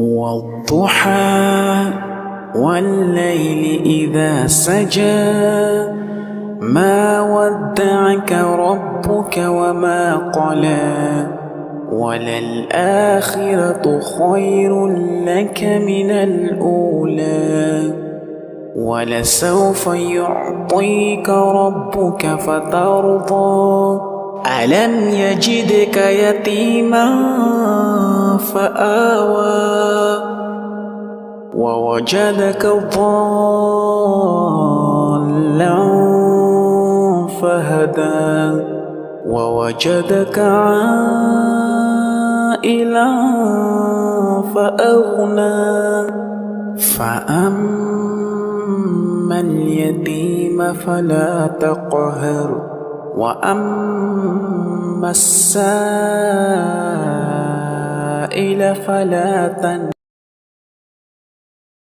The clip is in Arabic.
والضحى والليل إذا سجى ما ودعك ربك وما قلى وللآخرة خير لك من الأولى ولسوف يعطيك ربك فترضى ألم يجدك يتيما فآوى ووجدك ضالا فهدى ووجدك عائلا فأغنى فأما اليتيم فلا تقهر وأما السائل فلا تنهر.